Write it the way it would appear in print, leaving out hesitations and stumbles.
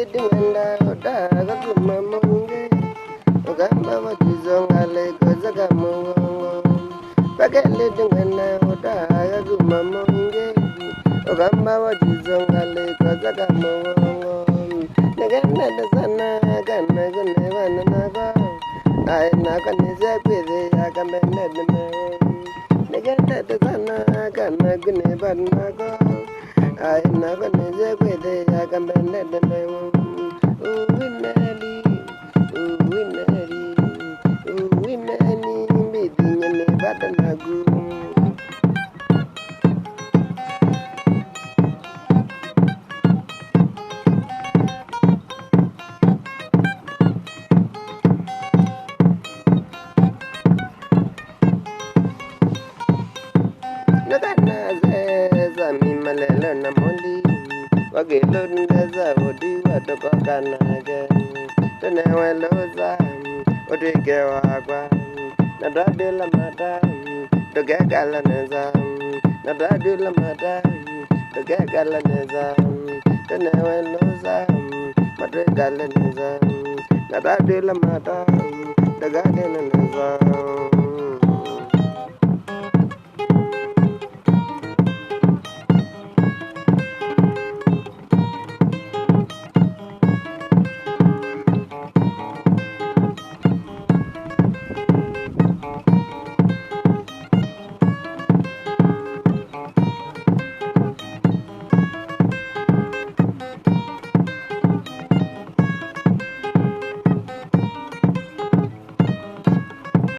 dinganda odaga kumamonge ogamba watizongale kozaga mongo bagale dinganda odaga kumamonge ogamba watizongale kozaga mongo neganda sana kana gune bana naga ai naga nize kwede agamene deme neganda sana kana gune bana naga ai naga nize kwede agamene deme wineli midingene badanagu Malelo na mondi wagelo ndeza odi watokana ge tene weloza odi ge wagwa na dadela mata doge gala neza na dadela mata doge gala neza tene weloza mata gala neza na dadela mata doge gala neza